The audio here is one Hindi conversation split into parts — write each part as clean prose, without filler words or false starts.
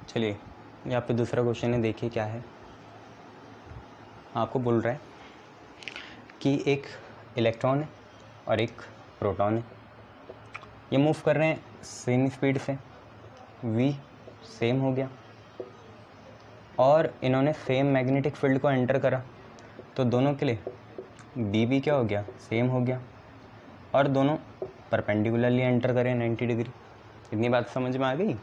चलिए यहाँ पे दूसरा क्वेश्चन है, देखिए क्या है। आपको बोल रहा है कि एक इलेक्ट्रॉन है और एक प्रोटॉन है, ये मूव कर रहे हैं सेम स्पीड से, v सेम हो गया और इन्होंने सेम मैग्नेटिक फील्ड को एंटर करा, तो दोनों के लिए b भी क्या हो गया, सेम हो गया, और दोनों परपेंडिकुलरली एंटर करें 90 डिग्री। इतनी बात समझ में आ गई।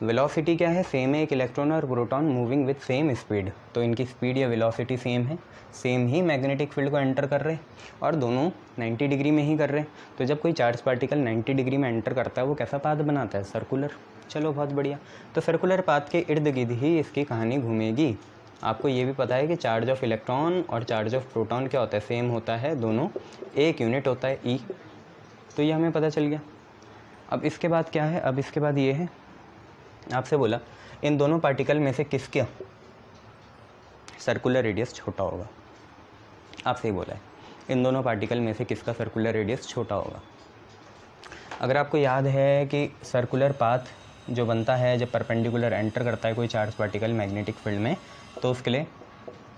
वेलोसिटी क्या है, सेम है, एक इलेक्ट्रॉन और proton moving with same speed, तो इनकी स्पीड या वेलोसिटी सेम है, सेम ही मैग्नेटिक फील्ड को एंटर कर रहे हैं और दोनों 90 डिग्री में ही कर रहे हैं। तो जब कोई चार्ज पार्टिकल 90 डिग्री में एंटर करता है वो कैसा पाथ बनाता है, सर्कुलर। चलो बहुत बढ़िया, तो सर्कुलर पाथ के इर्द गिर्द ही इसकी कहानी घूमेगी। आपको ये भी पता है कि चार्ज ऑफ इलेक्ट्रॉन और चार्ज ऑफ प्रोटॉन क्या होता है, सेम होता है, दोनों एक यूनिट होता है ई, तो ये हमें पता चल गया। अब इसके बाद क्या है, अब इसके बाद ये है, आपसे बोला इन दोनों पार्टिकल में से किसका सर्कुलर रेडियस छोटा होगा। आपसे ही बोला है इन दोनों पार्टिकल में से किसका सर्कुलर रेडियस छोटा होगा। अगर आपको याद है कि सर्कुलर पाथ जो बनता है जब परपेंडिकुलर एंटर करता है कोई चार्ज पार्टिकल मैग्नेटिक फील्ड में, तो उसके लिए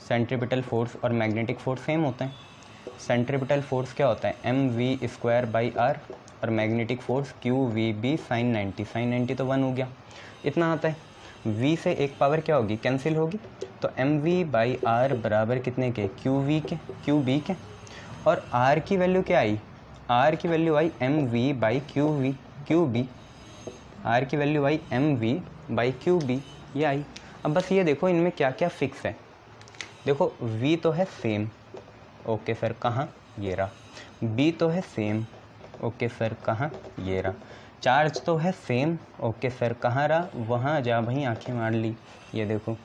सेंट्रीपिटल फोर्स और मैग्नेटिक फोर्स सेम होते हैं। सेंट्रीपिटल फोर्स क्या होता है, mv²/r, और magnetic force qvb sin 90। sin 90 तो 1 हो गया, इतना आता है। v से एक पावर क्या होगी, कैंसिल होगी, तो mv/r बराबर कितने के, qb के, और r की वैल्यू क्या आई, r की वैल्यू आई mv/qb, r की वैल्यू आई mv/qb, ये आई। अब बस ये देखो इनमें क्या क्या फिक्स है। देखो v तो है सेम, ओके सर कहाँ, ये रहा। b तो है सेम, ओके सर कहाँ, ये रहा। चार्ज तो है सेम, ओके सर कहाँ रहा, वहाँ जा भाई, आंखें मार ली, ये देखो।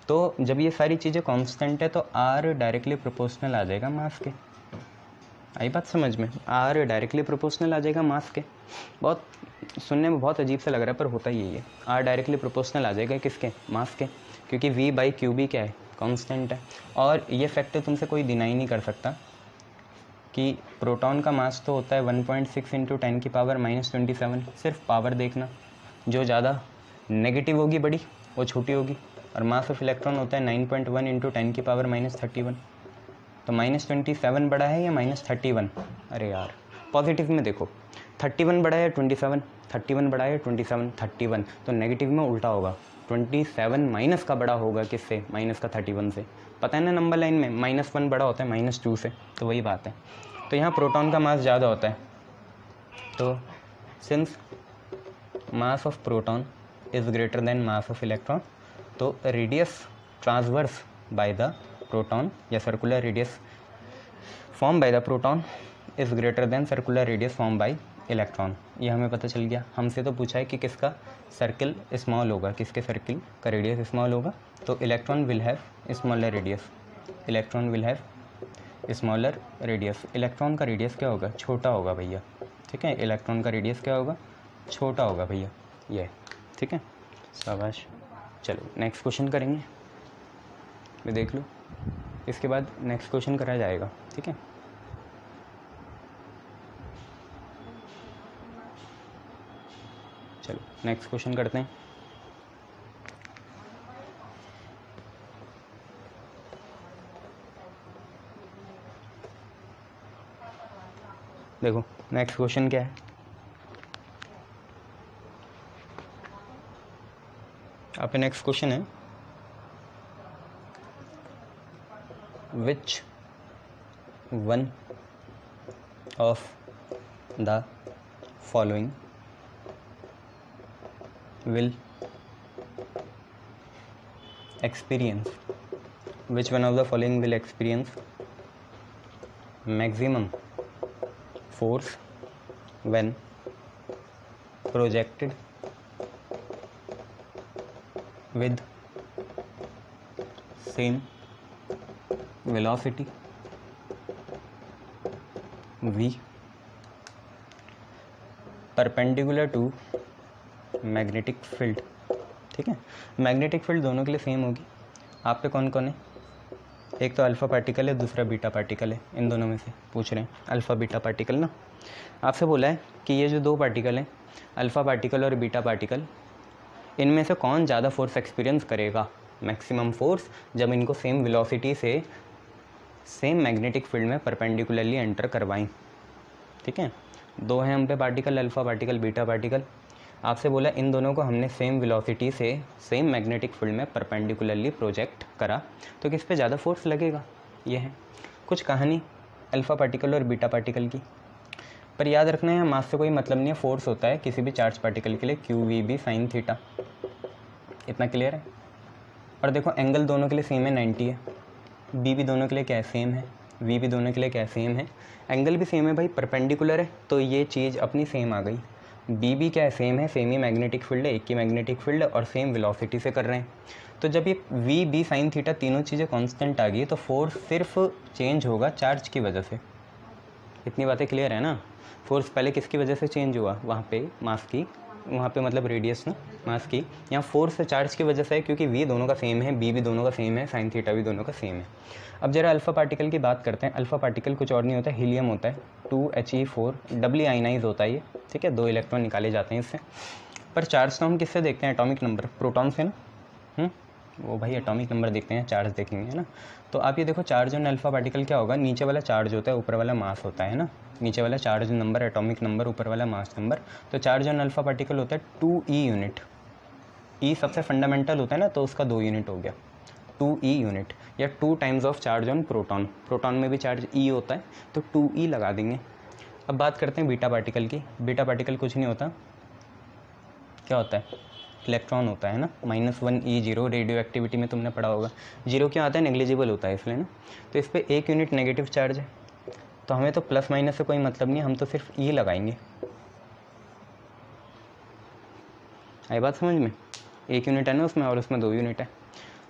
तो जब ये सारी चीज़ें कांस्टेंट है तो r डायरेक्टली प्रोपोर्शनल आ जाएगा मास के। आई बात समझ में, r डायरेक्टली प्रोपोर्शनल आ जाएगा मास के। बहुत सुनने में बहुत अजीब सा लग रहा है पर होता ही है, r डायरेक्टली प्रोपोर्शनल आ जाएगा किसके, मास के, क्योंकि v/qb क्या है, कांस्टेंट है। और ये फैक्ट तुमसे कोई डिनाई नहीं कर सकता कि प्रोटॉन का मास तो होता है 1.6 × 10⁻⁻27। सिर्फ पावर देखना, जो ज़्यादा नेगेटिव होगी बड़ी वो छोटी होगी, और मास ऑफ इलेक्ट्रॉन होता है 9.1 × 10⁻31। तो -27 बड़ा है या -31, अरे यार पॉजिटिव में देखो, 31 बड़ा है 27, 31 बड़ा है 27, 31, तो नेगेटिव में उल्टा होगा, 27 माइनस का बड़ा होगा किससे, माइनस का 31 से। पता है ना नंबर लाइन में -1 बड़ा होता है -2 से, तो वही बात है। तो यहाँ प्रोटॉन का मास ज़्यादा होता है, तो since mass of proton is greater than mass of electron, तो radius transverse by the proton या circular radius form by the proton is greater than circular radius form by electron. ये हमें पता चल गया। हमसे तो पूछा है कि किसका सर्किल स्मॉल होगा, किसके सर्किल का रेडियस स्मॉल होगा, तो electron will have smaller radius, electron will have smaller radius. Electron का रेडियस क्या होगा, छोटा होगा भैया, ठीक है, इलेक्ट्रॉन का रेडियस क्या होगा, छोटा होगा भैया, ये ठीक है, शाबाश। चलो नेक्स्ट क्वेश्चन करेंगे, मैं देख लो, इसके बाद नेक्स्ट क्वेश्चन करा जाएगा, ठीक है। चलो नेक्स्ट क्वेश्चन करते हैं। देखो नेक्स्ट क्वेश्चन क्या है, आपका नेक्स्ट क्वेश्चन है, which one of the following will experience, which one of the following will experience maximum force when projected with same velocity v perpendicular to magnetic field, ठीक है। मैग्नेटिक फील्ड दोनों के लिए सेम होगी। आप पे कौन कौन है, एक तो अल्फ़ा पार्टिकल है, दूसरा बीटा पार्टिकल है, इन दोनों में से पूछ रहे हैं, अल्फ़ा बीटा पार्टिकल ना। आपसे बोला है कि ये जो दो पार्टिकल हैं, अल्फ़ा पार्टिकल और बीटा पार्टिकल, इनमें से कौन ज़्यादा फोर्स एक्सपीरियंस करेगा? मैक्सिमम फोर्स जब इनको सेम वेलोसिटी से सेम मैग्नेटिक फील्ड में परपेंडिकुलरली एंटर करवाएं। ठीक है, दो हैं हम पे particle, alpha particle, beta particle. आपसे बोला इन दोनों को हमने सेम वेलोसिटी से सेम मैग्नेटिक फील्ड में परपेंडिकुलरली प्रोजेक्ट करा, तो किस पे ज़्यादा फोर्स लगेगा? ये है कुछ कहानी अल्फ़ा पार्टिकल और बीटा पार्टिकल की। पर याद रखना है मास से कोई मतलब नहीं है, फोर्स होता है किसी भी चार्ज पार्टिकल के लिए QVB sin थीटा। इतना क्लियर है? और देखो एंगल दोनों के लिए सेम है, 90 है। बी भी दोनों के लिए क्या है? सेम है। वी भी दोनों के लिए क्या है? सेम है। एंगल भी सेम है भाई, परपेंडिकुलर है, तो ये चीज़ अपनी सेम आ गई। बी भी क्या है? सेम है, सेम ही मैग्नेटिक फील्ड है, एक ही मैग्नेटिक फील्ड है और सेम वेलोसिटी से कर रहे हैं। तो जब ये वी बी साइन थीटा तीनों चीज़ें कांस्टेंट आ गई तो फोर्स सिर्फ चेंज होगा चार्ज की वजह से। इतनी बातें क्लियर है ना? फोर्स पहले किसकी वजह से चेंज हुआ? वहाँ पे मास की, वहाँ पे मतलब रेडियस ना, मास की। यहाँ फोर्स चार्ज की वजह से है क्योंकि वी दोनों का सेम है, बी भी दोनों का सेम है, साइन थीटा भी दोनों का सेम है। अब जरा अल्फ़ा पार्टिकल की बात करते हैं। अल्फ़ा पार्टिकल कुछ और नहीं होता है, हीलियम होता है, 2He4 डबली आयनाइज होता है ये। ठीक है, 2 इलेक्ट्रॉन निकाले जाते हैं इससे। पर चार्ज तो हम किससे देखते हैं? एटॉमिक नंबर, प्रोटॉन से ना। वो भाई एटॉमिक नंबर देखते हैं, चार्ज देखेंगे, है ना। तो आप ये देखो चार्ज ऑन अल्फ़ा पार्टिकल क्या होगा? नीचे वाला चार्ज होता है, ऊपर वाला मास होता है ना। नीचे वाला चार्ज नंबर एटॉमिक नंबर, ऊपर वाला मास नंबर। तो चार्ज ऑन अल्फ़ा पार्टिकल होता है 2E यूनिट। ई सबसे फंडामेंटल होता है ना, तो उसका 2 यूनिट हो गया, 2E यूनिट, या 2 times of charge on proton. Proton में भी चार्ज E होता है तो 2E लगा देंगे। अब बात करते हैं बीटा पार्टिकल की। बीटा पार्टिकल कुछ नहीं होता, क्या होता है? इलेक्ट्रॉन होता है ना, -1E0। रेडियो एक्टिविटी में तुमने पढ़ा होगा। जीरो क्यों आता है? नेग्लिजिबल होता है इसलिए ना। तो इस पर 1 यूनिट नेगेटिव चार्ज है, तो हमें तो प्लस माइनस से कोई मतलब नहीं, हम तो सिर्फ E लगाएंगे। आई बात समझ में? 1 यूनिट है ना उसमें और उसमें 2 यूनिट है।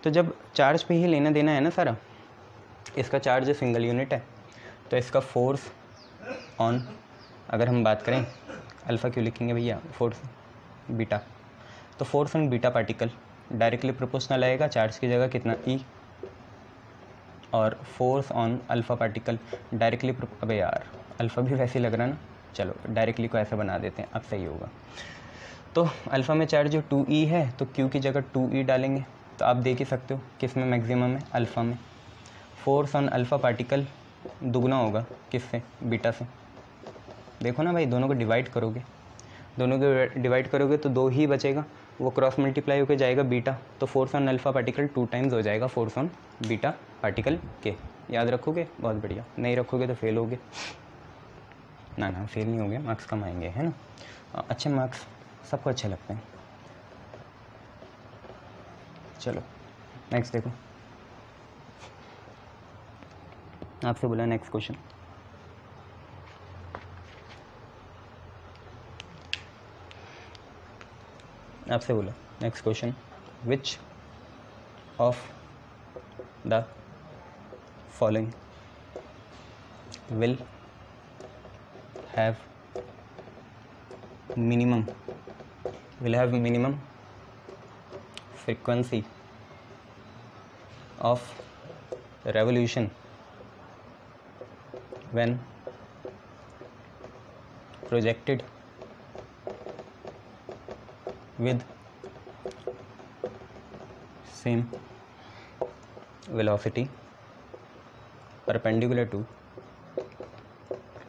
तो जब चार्ज पे ही लेना देना है ना सारा, इसका चार्ज सिंगल यूनिट है, तो इसका फोर्स ऑन, अगर हम बात करें अल्फ़ा क्यों लिखेंगे भैया? फोर्स बीटा, तो force on beta particle directly proportional आएगा, चार्ज की जगह कितना? E। और force on alpha particle directly, अबे यार अल्फ़ा भी वैसे ही लग रहा है ना, चलो डायरेक्टली को ऐसा बना देते हैं, अब सही होगा। तो अल्फ़ा में चार्ज जो 2E है तो Q की जगह 2E डालेंगे। तो आप देख ही सकते हो किस में मैक्सिमम है? अल्फ़ा में। फोर्स ऑन अल्फ़ा पार्टिकल दुगना होगा किससे? बीटा से। देखो ना भाई, दोनों को डिवाइड करोगे, दोनों को डिवाइड करोगे तो 2 ही बचेगा, वो क्रॉस मल्टीप्लाई होकर जाएगा बीटा, तो force on alpha particle 2 times हो जाएगा फोर्स ऑन बीटा पार्टिकल के। याद रखोगे? बहुत बढ़िया। नहीं रखोगे तो फेल होगे। ना फेल नहीं होगे, मार्क्स कम आएंगे, है ना। अच्छे मार्क्स सबको अच्छे लगते हैं। चलो नेक्स्ट देखो, आपसे बोला नेक्स्ट क्वेश्चन। आपसे बोला next question, which of the following will have minimum frequency of revolution when projected with same velocity perpendicular to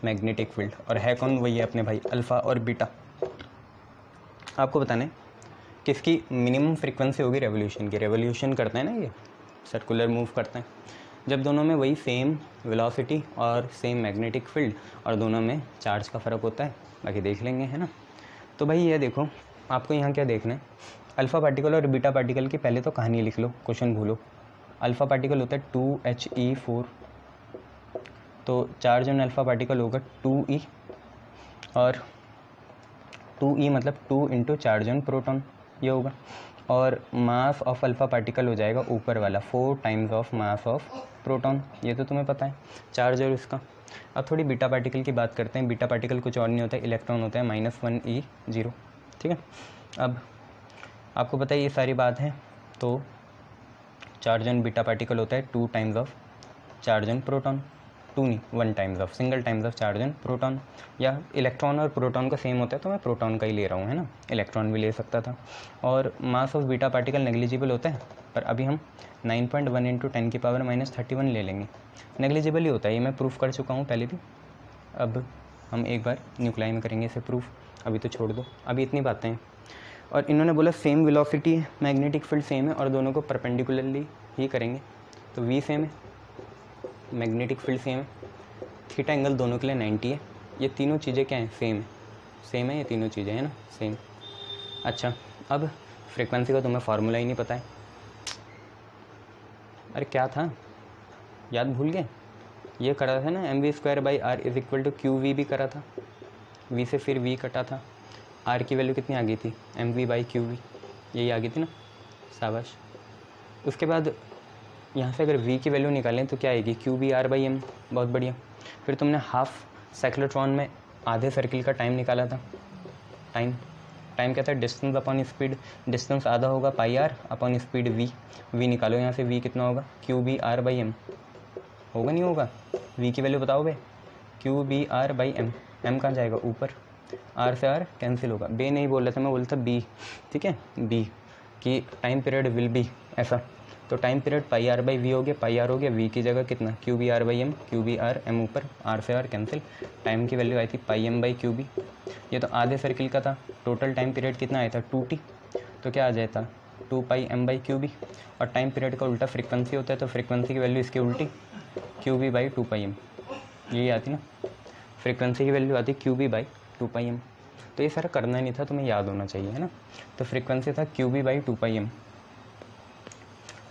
magnetic field. और है कौन? वही है अपने भाई अल्फ़ा और बीटा। आपको बताना है किसकी मिनिमम फ्रीक्वेंसी होगी रेवोल्यूशन की। रेवोल्यूशन करते हैं ना, ये सर्कुलर मूव करते हैं, जब दोनों में वही सेम वेलोसिटी और सेम मैग्नेटिक फील्ड और दोनों में चार्ज का फ़र्क होता है। बाकी देख लेंगे, है ना। तो भाई ये देखो, आपको यहाँ क्या देखना है? अल्फ़ा पार्टिकल और बीटा पार्टिकल की पहले तो कहानी लिख लो, क्वेश्चन भूलो। अल्फ़ा पार्टिकल होता है 2He4, तो चार्ज ऑन अल्फ़ा पार्टिकल होगा 2E, और 2E मतलब 2 इंटू चार्ज ऑन प्रोटॉन, ये होगा। और मास ऑफ अल्फ़ा पार्टिकल हो जाएगा ऊपर वाला 4 times of mass of proton, ये तो तुम्हें पता है चार्ज और इसका। अब थोड़ी बीटा पार्टिकल की बात करते हैं। बीटा पार्टिकल कुछ और नहीं होता है, इलेक्ट्रॉन होता है -1E0। ठीक है, अब आपको पता है ये सारी बात है। तो चार्ज ऑन बीटा पार्टिकल होता है 2 times of charge on proton. Two नहीं, 1 times of, single times of charge on proton. या इलेक्ट्रॉन और प्रोटॉन का सेम होता है तो मैं प्रोटॉन का ही ले रहा हूँ, है ना, इलेक्ट्रॉन भी ले सकता था। और mass of beta particle negligible होता है, पर अभी हम 9.1 × 10⁻³ ले लेंगे। नेग्लिजिबल ही होता है, ये मैं प्रूफ कर चुका हूँ पहले भी। अब हम एक बार न्यूक्लियाई में करेंगे इसे प्रूफ, अभी तो छोड़ दो, अभी इतनी बातें हैं। और इन्होंने बोला सेम वेलोसिटी है, मैग्नेटिक फील्ड सेम है और दोनों को परपेंडिकुलरली ही करेंगे, तो v सेम है, मैग्नेटिक फील्ड सेम है, थीटा एंगल दोनों के लिए 90 है। ये तीनों चीज़ें क्या हैं, सेम है ये तीनों चीज़ें, है ना, सेम। अच्छा, अब फ्रीक्वेंसी का तुम्हें फार्मूला ही नहीं पता है। अरे क्या था, याद भूल गए? ये करा था ना, mv²/r = qv भी करा था, v से फिर v कटा था, r की वैल्यू कितनी आ गई थी, mv/qv, यही आ गई थी ना, शाबाश। उसके बाद यहाँ से अगर v की वैल्यू निकालें तो क्या आएगी, qvr/m, बहुत बढ़िया। फिर तुमने हाफ साइक्लोट्रॉन में आधे सर्किल का टाइम निकाला था, टाइम क्या था, डिस्टेंस अपॉन स्पीड, डिस्टेंस आधा होगा πr अपॉन स्पीड v निकालो यहाँ से, v कितना होगा, qvr/m, होगा नहीं होगा, v की वैल्यू बताओ बे, qvr/m, m कहाँ जाएगा ऊपर, r से r कैंसिल होगा, बे नहीं बोल रहा था मैं, बोलता b, ठीक है, b कि टाइम पीरियड विल बी ऐसा, तो टाइम पीरियड πr/v हो गया, πr हो गया, v की जगह कितना, qvr/m, qvr/m ऊपर, r से r कैंसिल, टाइम की वैल्यू आई थी πm/qb। ये तो आधे सर्किल का था, टोटल टाइम पीरियड कितना आया था 2t, तो क्या आ जाता 2πm/qb, और टाइम पीरियड का उल्टा फ्रीक्वेंसी होता है, तो फ्रीक्वेंसी की वैल्यू इसकी उल्टी qb/2πm, यही आती ना, फ्रीक्वेंसी की वैल्यू आती qb/2πm। तो ये सारा करना नहीं था, तुम्हें याद होना चाहिए, है ना। तो फ्रीक्वेंसी था qb/2πm,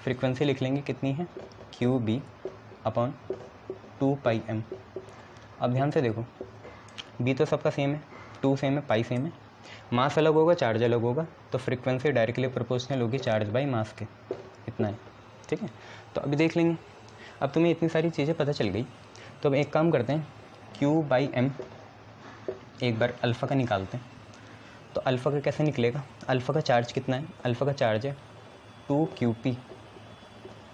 फ्रीक्वेंसी लिख लेंगे कितनी है, qb/2πm। अब ध्यान से देखो, b तो सबका सेम है, 2 सेम है, पाई सेम है, मास अलग होगा, चार्ज अलग होगा, तो फ्रीक्वेंसी डायरेक्टली प्रोपोर्शनल होगी चार्ज बाई मास के, इतना है, ठीक है। तो अभी देख लेंगे, अब तुम्हें इतनी सारी चीज़ें पता चल गई, तो अब एक काम करते हैं, q/m एक बार अल्फ़ा का निकालते हैं। तो अल्फ़ा का कैसे निकलेगा, अल्फ़ा का चार्ज कितना है, अल्फ़ा का चार्ज है 2qp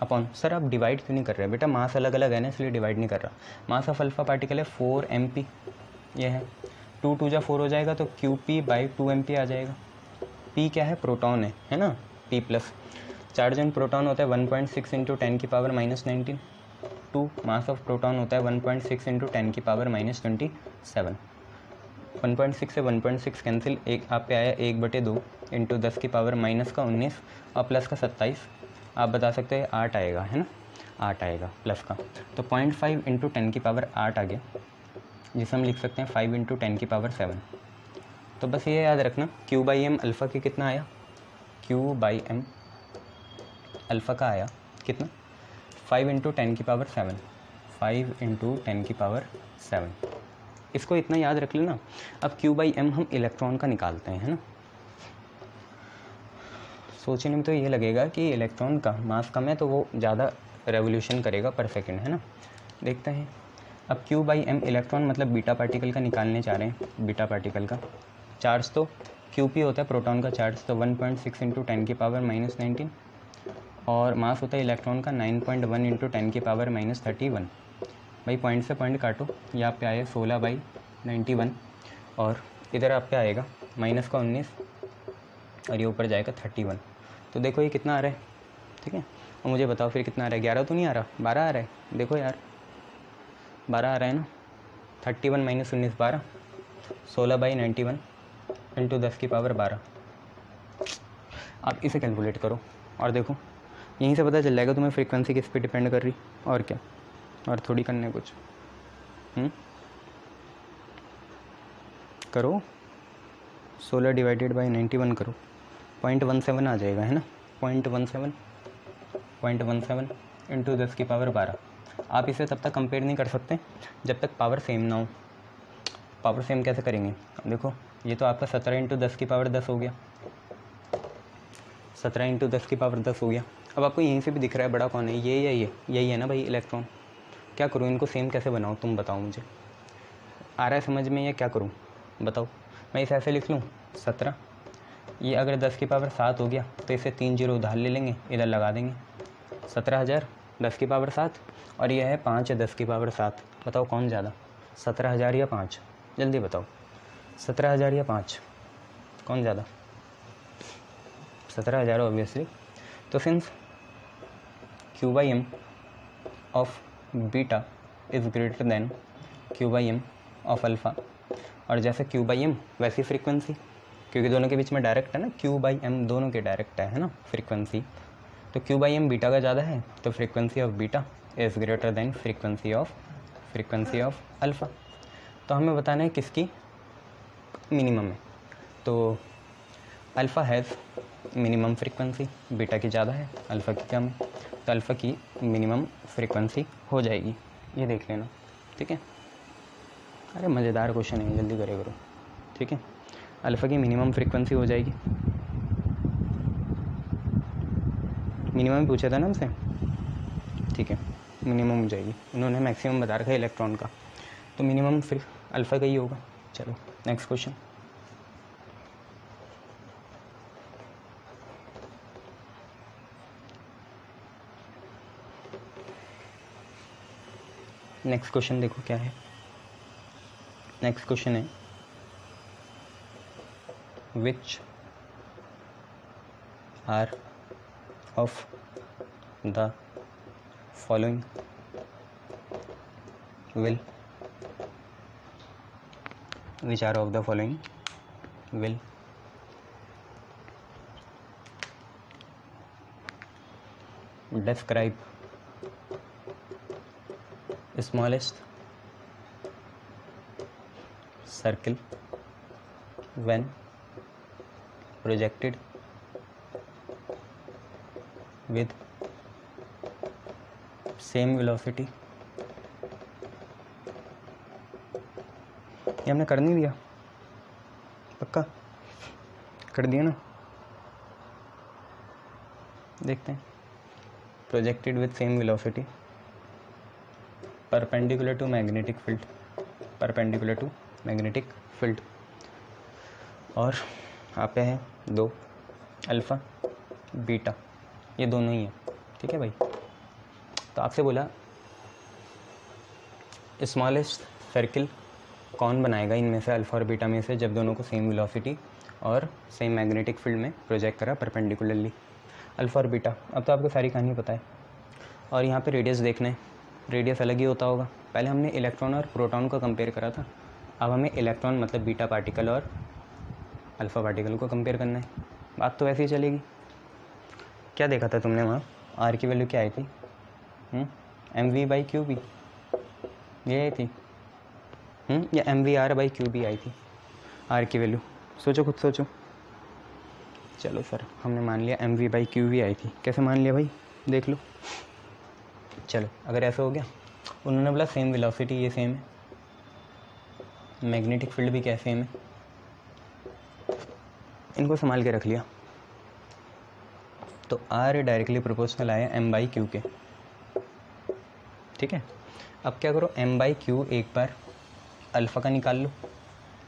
अपॉन, सर आप डिवाइड क्यों नहीं कर रहे बेटा, मास अलग अलग है ना इसलिए डिवाइड नहीं कर रहा। मास ऑफ अल्फ़ा पार्टिकल है 4 mp, ये है 2 2 4 हो जाएगा, तो qp/2 mp आ जाएगा। p क्या है, प्रोटॉन है ना, p+, चार्ज ऑन प्रोटॉन होता है 1.6 × 10⁻⁻19, 2 मास ऑफ प्रोटॉन होता है 1.6 × 10⁻⁻27, 1.6 से 1.6 कैंसिल, एक आप पे आया 1/2 × 10⁻⁻19 और प्लस का 27, आप बता सकते हैं 8 आएगा, है ना, 8 आएगा प्लस का, तो 0.5 × 10⁸ आ गया, जिसे हम लिख सकते हैं 5 × 10⁻7। तो बस ये याद रखना, q/m अल्फ़ा की कितना आया, q/m अल्फ़ा का आया कितना, 5 × 10⁻7, 5 × 10⁻7। इसको इतना याद रख लेना। अब q/m हम इलेक्ट्रॉन का निकालते हैं, है ना। सोचने में तो ये लगेगा कि इलेक्ट्रॉन का मास कम है तो वो ज़्यादा रेवोल्यूशन करेगा पर सेकंड, है ना। देखते हैं, अब q/m इलेक्ट्रॉन मतलब बीटा पार्टिकल का निकालने चाह रहे हैं। बीटा पार्टिकल का चार्ज तो qp होता है, प्रोटॉन का चार्ज तो 1.6 × 10⁻⁻19 और मास होता है इलेक्ट्रॉन का 9.1 × 10⁻31। भाई पॉइंट से पॉइंट काटो, ये आप पे आए 16/91 और इधर आप पे आएगा माइनस का 19 और ये ऊपर जाएगा 31। तो देखो ये कितना आ रहा है, ठीक है। और मुझे बताओ फिर कितना आ रहा है, 11 तो नहीं आ रहा, 12 आ रहा है, देखो यार 12 आ रहा है ना, 31 - 19 12, 16/91 × 10⁻12। आप इसे कैलकुलेट करो और देखो, यहीं से पता चल जाएगा तुम्हें फ्रीक्वेंसी किस पे डिपेंड कर रही, और क्या, और थोड़ी करने कुछ करो, 16/91 करो, 0.17 आ जाएगा, है ना, 0.17 × 10⁻12। आप इसे तब तक कंपेयर नहीं कर सकते जब तक पावर सेम ना हो। पावर सेम कैसे करेंगे, देखो ये तो आपका 17 × 10⁻10 हो गया, 17 × 10⁻10 हो गया। अब आपको यहीं से भी दिख रहा है बड़ा कौन है, ये या ये, यही है ना भाई इलेक्ट्रॉन। क्या करूँ, इनको सेम कैसे बनाऊँ, तुम बताओ मुझे, आ रहा है समझ में या क्या करूँ बताओ। मैं इसे ऐसे लिख लूँ 17, ये अगर 10⁻7 हो गया तो इसे 3 0 उधार ले लेंगे, इधर लगा देंगे 17,000 10 की पावर 7 और ये है 5 10 की पावर 7। बताओ कौन ज़्यादा, 17,000 या 5? जल्दी बताओ, 17,000 या 5, कौन ज़्यादा? 17,000 ऑब्वियसली। तो since Q/M of beta is greater then Q/M of alpha, और जैसे Q/M वैसी फ्रीक्वेंसी, क्योंकि दोनों के बीच में डायरेक्ट है ना, Q/M दोनों के डायरेक्ट है ना फ्रीक्वेंसी, तो Q/M बीटा का ज़्यादा है, तो frequency of beta is greater then frequency of alpha. तो हमें बताना है किसकी मिनिमम है। तो alpha has minimum frequency, beta की ज़्यादा है, अल्फ़ा की कम है, तो अल्फ़ा की मिनिमम फ्रीक्वेंसी हो जाएगी। ये देख लेना, ठीक है। अरे मज़ेदार क्वेश्चन है, जल्दी करे करो, ठीक है। अल्फ़ा की मिनिमम फ्रीक्वेंसी हो जाएगी, मिनिमम पूछा था ना हमसे, ठीक है, मिनिमम हो जाएगी। उन्होंने मैक्सिमम बता रखा है इलेक्ट्रॉन का, तो मिनिमम फिर अल्फ़ा का ही होगा। चलो नेक्स्ट क्वेश्चन। नेक्स्ट क्वेश्चन देखो क्या है। नेक्स्ट क्वेश्चन है which are of the following will which are of the following will describe smallest circle when projected with same velocity। ये हमने कर नहीं दिया, पक्का कर दिया ना। देखते हैं, projected with same velocity perpendicular to magnetic field, perpendicular to magnetic field, और आप पे है 2 अल्फ़ा बीटा, ये दोनों ही है, ठीक है भाई। तो आपसे बोला स्मॉलेस्ट सर्किल कौन बनाएगा इनमें से, अल्फ़ा और बीटा में से, जब दोनों को सेम वेलोसिटी और सेम मैग्नेटिक फील्ड में प्रोजेक्ट करा परपेंडिकुलरली, अल्फ़ा और बीटा। अब तो आपको सारी कहानी पता है। और यहाँ पे रेडियस देखना है, रेडियस अलग ही होता होगा। पहले हमने इलेक्ट्रॉन और प्रोटॉन को कंपेयर करा था, अब हमें इलेक्ट्रॉन मतलब बीटा पार्टिकल और अल्फ़ा पार्टिकल को कंपेयर करना है। बात तो वैसे ही चलेगी। क्या देखा था तुमने वहाँ, आर की वैल्यू क्या आई थी? mv/qb ये आई थी, या mvr/qb आई थी आर की वैल्यू? सोचो, खुद सोचो। चलो सर, हमने मान लिया mv/qb आई थी। कैसे मान लिया भाई, देख लो। चलो अगर ऐसा हो गया, उन्होंने बोला सेम वेलोसिटी, ये सेम है, मैग्नेटिक फील्ड भी क्या सेम है, इनको संभाल के रख लिया। तो आर डायरेक्टली प्रोपोर्शनल आया m/q के, ठीक है। अब क्या करो, m/q एक बार अल्फ़ा का निकाल लो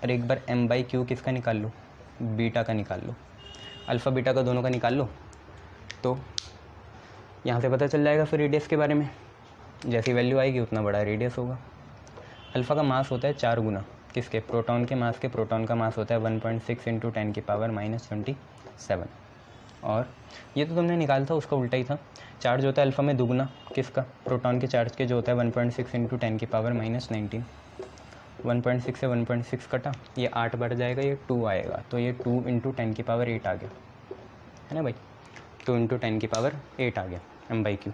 और एक बार m/q किसका निकाल लो, बीटा का निकाल लो। अल्फ़ा बीटा का दोनों का निकाल लो, तो यहाँ से पता चल जाएगा फिर रेडियस के बारे में। जैसी वैल्यू आएगी उतना बड़ा रेडियस होगा। अल्फ़ा का मास होता है 4 गुना किसके, प्रोटॉन के मास के। प्रोटॉन का मास होता है 1.6 × 10⁻⁻27। और ये तो तुमने निकाला था, उसका उल्टा ही था। चार्ज होता है अल्फ़ा में दुगना किसका, प्रोटॉन के चार्ज के, जो होता है 1.6 × 10⁻⁻19। 1.6 से 1.6 कटा, ये 8 बढ़ जाएगा, ये 2 आएगा, तो ये 2 × 10⁸ आ गया, है ना भाई। 2 × 10⁸ आ गया m/q।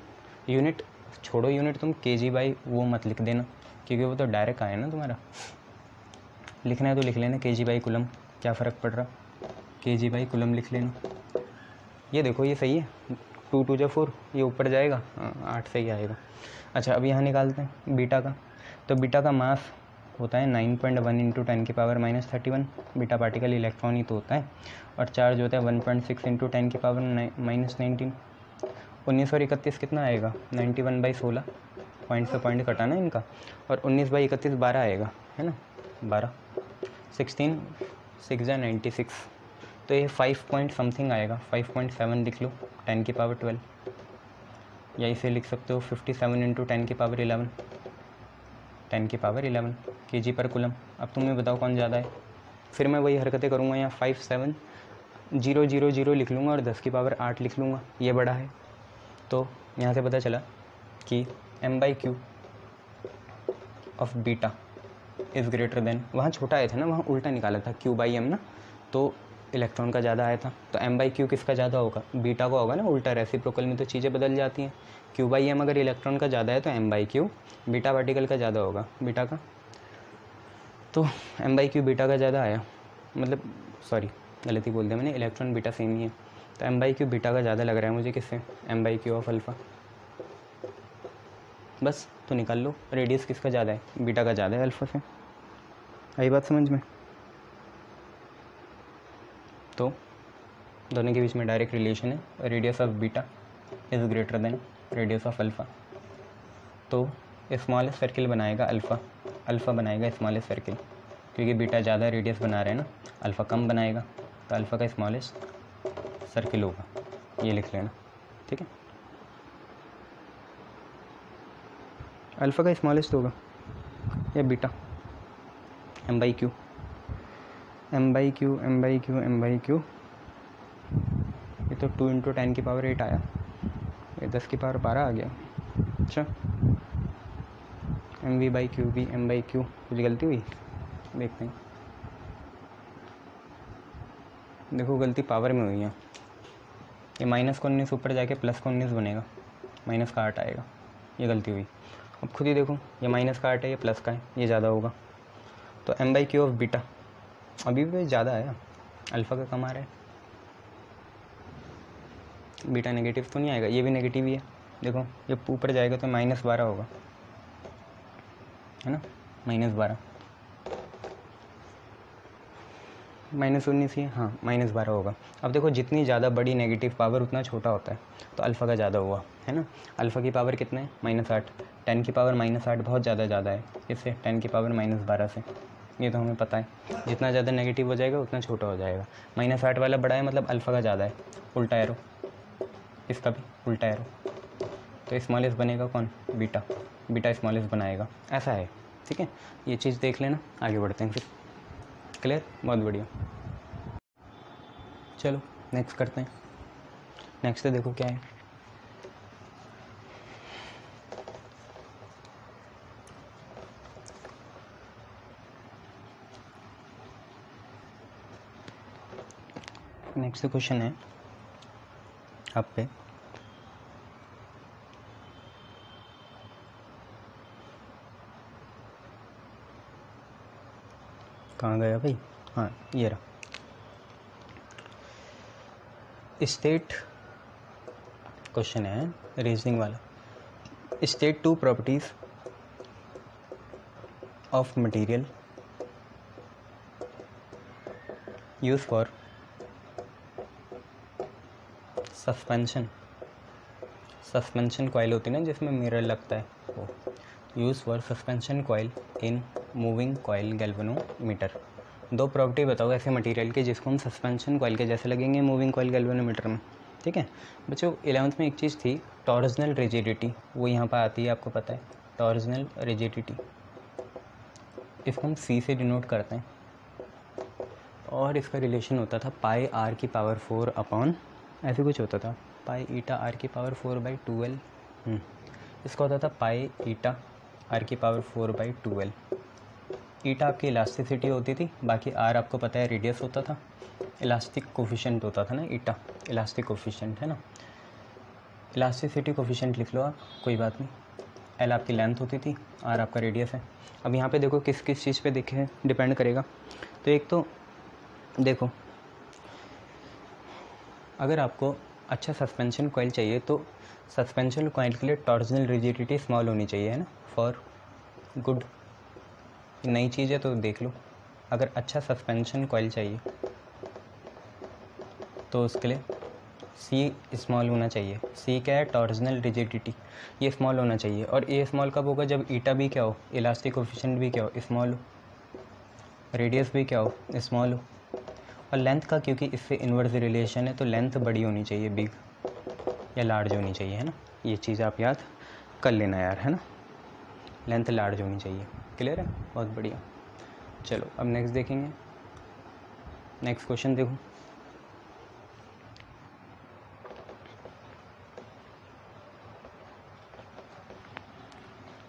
यूनिट छोड़ो, यूनिट तुम kg/ वो मत लिख देना, क्योंकि वो तो डायरेक्ट आया ना तुम्हारा। लिखना है तो लिख लेना kg/ कूलम, क्या फ़र्क पड़ रहा, kg/ कूलम लिख लेना। ये देखो ये सही है, 2 × 2 = 4, ये ऊपर जाएगा, 8 सही आएगा। अच्छा अब यहाँ निकालते हैं बीटा का। तो बीटा का मास होता है 9.1 × 10⁻31। बीटा पार्टिकल इलेक्ट्रॉन ही तो होता है, और चार्ज होता है 1.6 × 10⁻⁻19। 19 और 31 कितना आएगा, 91/16, पॉइंट से पॉइंट कटाना इनका, और 19/31 12 आएगा, है ना, 12। 16 6 × 96, तो ये 5 पॉइंट समथिंग आएगा, 5.7 लिख लो, 10⁻12। या इसे लिख सकते हो 57 इंटू 10 की पावर 11, 10 की पावर 11 kg पर कूलम। अब तुम ये बताओ कौन ज़्यादा है। फिर मैं वही हरकतें करूँगा, यहाँ 57000 लिख लूँगा और 10 की पावर 8 लिख लूँगा, ये बड़ा है। तो यहाँ से पता चला कि m/q of beta is greater then, वहाँ छोटा आया था ना, वहाँ उल्टा निकाला था q/m ना, तो इलेक्ट्रॉन का ज़्यादा आया था। तो m/q किसका ज़्यादा होगा, बीटा का होगा ना, उल्टा रेसिप्रोकल में तो चीज़ें बदल जाती हैं। q/m अगर इलेक्ट्रॉन का ज़्यादा है तो m/q बीटा पार्टिकल का ज़्यादा होगा, बीटा का। तो m/q बीटा का ज़्यादा आया, मतलब सॉरी गलती बोल दिया मैंने, इलेक्ट्रॉन बीटा सेम ही है, तो m/q बीटा का ज़्यादा लग रहा है मुझे, किससे, m/q ऑफ अल्फ़ा। बस तो निकाल लो रेडियस किसका ज़्यादा है, बीटा का ज़्यादा है अल्फ़ा से। आई बात समझ में। तो दोनों के बीच में डायरेक्ट रिलेशन है, radius of beta is greater then radius of alpha. तो स्मॉलेस्ट सर्किल बनाएगा अल्फ़ा, अल्फ़ा बनाएगा स्मॉलेस्ट सर्किल, क्योंकि बीटा ज़्यादा रेडियस बना रहे हैं ना, अल्फ़ा कम बनाएगा, तो अल्फ़ा का स्मॉलेस्ट सर्किल होगा, ये लिख लेना, ठीक है। अल्फ़ा का स्मॉलेस्ट होगा या बीटा, m/q ये तो 2 इंटू 10 की पावर 8 आया, ये 10 की पावर 12 आ गया। अच्छा mv/qb m/q, कुछ गलती हुई, देखते हैं। देखो गलती पावर में हुई है, ये -19 ऊपर जाके +19 बनेगा, माइनस का 8 आएगा, ये गलती हुई। अब खुद ही देखो, ये माइनस का 8 है, ये प्लस का है, ये ज़्यादा होगा। तो m/q ऑफ बीटा अभी भी ज़्यादा है, अल्फ़ा का कम आ रहा है, बीटा नेगेटिव तो नहीं आएगा, ये भी नेगेटिव ही है। देखो ये ऊपर जाएगा तो -12 होगा, है ना, -12, -19 ही, हाँ -12 होगा। अब देखो जितनी ज़्यादा बड़ी नेगेटिव पावर उतना छोटा होता है, तो अल्फ़ा का ज़्यादा हुआ, है ना। अल्फ़ा की पावर कितना है, -8, 10 की पावर -8 बहुत ज़्यादा है, इससे 10 की पावर -12 से, ये तो हमें पता है। जितना ज़्यादा नेगेटिव हो जाएगा उतना छोटा हो जाएगा। -8 वाला बड़ा है, मतलब अल्फ़ा का ज़्यादा है, उल्टा एरो, इसका भी उल्टा एरो, तो स्मॉलेस्ट बनेगा कौन, बीटा, बीटा स्मॉलेस्ट बनाएगा, ऐसा है, ठीक है। ये चीज़ देख लेना, आगे बढ़ते हैं फिर। क्लियर, बहुत बढ़िया। चलो नेक्स्ट करते हैं। नेक्स्ट देखो क्या है, नेक्स्ट क्वेश्चन है आप पे, कहाँ गया भाई, हाँ ये रहा। स्टेट क्वेश्चन है, रीजनिंग वाला। State 2 properties of material use for suspension coil होती है ना जिसमें मिरर लगता है, वो use for suspension coil in moving coil galvanometer. 2 property बताओ ऐसे मटेरियल के जिसको हम सस्पेंशन कॉइल के जैसे लगेंगे मूविंग कॉइल गैल्वेनोमीटर में, ठीक है। बच्चों 11th में एक चीज़ थी टॉर्जनल रिजिडिटी, वो यहाँ पर आती है, आपको पता है टॉर्जनल रिजिडिटी, इसको हम C से डिनोट करते हैं, और इसका रिलेशन होता था पाई r की पावर 4 अपॉन, ऐसे कुछ होता था, पाई ईटा r की पावर 4/12, इसका होता था पाई ईटा r की पावर 4/12। ईटा आपकी इलास्टिसिटी होती थी, बाकी r आपको पता है रेडियस होता था, इलास्टिक कोफिशिएंट होता था ना ईटा, इलास्टिक कोफिशिएंट है ना, इलास्टिसिटी कोफिशिएंट लिख लो आप, कोई बात नहीं। एल आपकी लेंथ होती थी, r आपका रेडियस है। अब यहाँ पे देखो किस किस चीज़ पे देखे डिपेंड करेगा, तो एक तो देखो अगर आपको अच्छा सस्पेंशन कॉइल चाहिए तो सस्पेंशन कॉइल के लिए टॉर्जनल रिजिडिटी स्मॉल होनी चाहिए, है ना, फॉर गुड, नई चीज़ है तो देख लो। अगर अच्छा सस्पेंशन कॉइल चाहिए तो उसके लिए सी स्मॉल होना चाहिए। सी क्या है, टॉर्जनल रिजिडिटी, ये स्मॉल होना चाहिए। और ये स्मॉल कब होगा, जब ईटा भी क्या हो, इलास्टिक कोफिशिएंट भी क्या हो, स्मॉल हो, रेडियस भी क्या हो, स्मॉल हो, और लेंथ का क्योंकि इससे इन्वर्स रिलेशन है तो लेंथ बड़ी होनी चाहिए, बिग या लार्ज होनी चाहिए, है ना। ये चीज़ आप याद कर लेना यार, है ना। लेंथ लार्ज होनी चाहिए। क्लियर है, बहुत बढ़िया। चलो अब नेक्स्ट देखेंगे। नेक्स्ट क्वेश्चन देखो।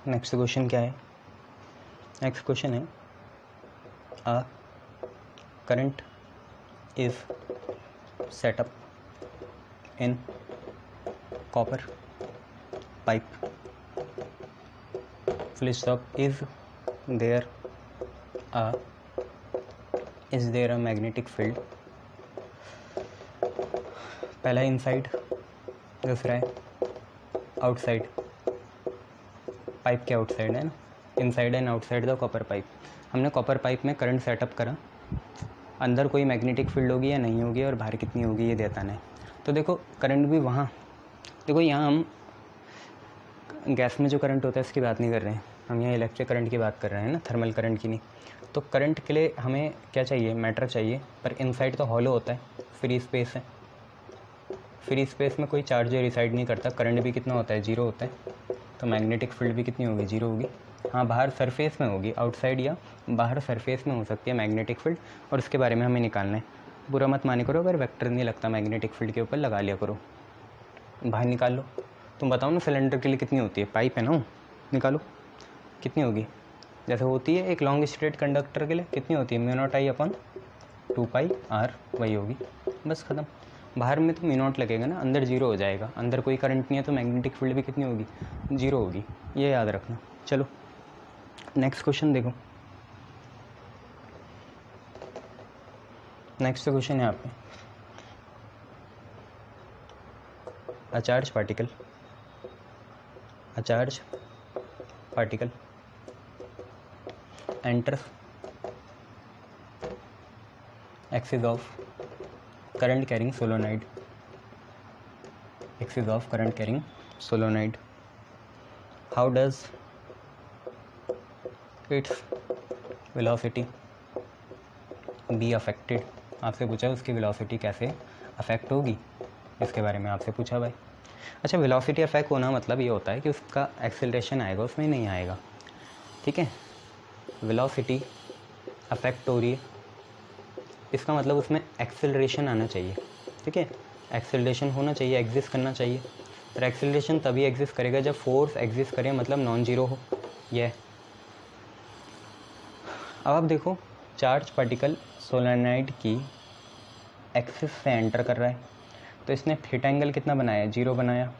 नेक्स्ट क्वेश्चन क्या है? नेक्स्ट क्वेश्चन है a current is setup in copper pipe, full stop, is there a magnetic field. पहला इनसाइड, दूसरा है आउटसाइड। पाइप के आउटसाइड है ना, inside and outside the copper pipe. हमने कॉपर पाइप में करंट सेटअप करा, अंदर कोई मैग्नेटिक फील्ड होगी या नहीं होगी और बाहर कितनी होगी ये देता नहीं। तो देखो करंट भी वहाँ, देखो यहाँ हम गैस में जो करंट होता है इसकी बात नहीं कर रहे हैं, हम यहाँ इलेक्ट्रिक करंट की बात कर रहे हैं ना, थर्मल करंट की नहीं। तो करंट के लिए हमें क्या चाहिए? मैटर चाहिए, पर इनसाइड तो हॉलो होता है, फ्री स्पेस है। फ्री स्पेस में कोई चार्ज रिसाइड नहीं करता, करंट भी कितना होता है? 0 होता है। तो मैग्नेटिक फील्ड भी कितनी होगी? 0 होगी। हाँ, बाहर सरफेस में होगी, आउटसाइड या बाहर सरफेस में हो सकती है मैग्नेटिक फील्ड, और उसके बारे में हमें निकालना है। बुरा मत माने करो अगर वेक्टर नहीं लगता मैग्नेटिक फील्ड के ऊपर, लगा लिया करो, बाहर निकाल लो। तुम बताओ ना सिलेंडर के लिए कितनी होती है? पाइप है ना, निकालो कितनी होगी। जैसे होती है एक लॉन्ग स्ट्रेट कंडक्टर के लिए कितनी होती है? μ0I/2πr, वही होगी, बस ख़त्म। बाहर में तो μ0 लगेगा ना, अंदर 0 हो जाएगा। अंदर कोई करंट नहीं है तो मैग्नेटिक फील्ड भी कितनी होगी? 0 होगी, ये याद रखना। चलो नेक्स्ट क्वेश्चन देखो। नेक्स्ट क्वेश्चन है यहाँ पे, a charge particle enters axis of current carrying solenoid, how does its velocity be affected? आपसे पूछा है उसकी वेलोसिटी कैसे अफेक्ट होगी, इसके बारे में आपसे पूछा भाई। अच्छा, वेलोसिटी अफेक्ट होना मतलब ये होता है कि उसका एक्सेलरेशन आएगा, उसमें नहीं आएगा, ठीक है। वेलोसिटी अफेक्ट हो रही है, इसका मतलब उसमें एक्सेलरेशन आना चाहिए, ठीक है। एक्सेलरेशन होना चाहिए, एग्जिस्ट करना चाहिए। और एक्सेलरेशन तभी एग्जिस्ट करेगा जब फोर्स एग्जिस्ट करे, मतलब नॉन जीरो हो। ये अब आप देखो, चार्ज पार्टिकल सोलेनॉइड की एक्सिस से एंटर कर रहा है, तो इसने थीटा एंगल कितना बनाया? 0 बनाया।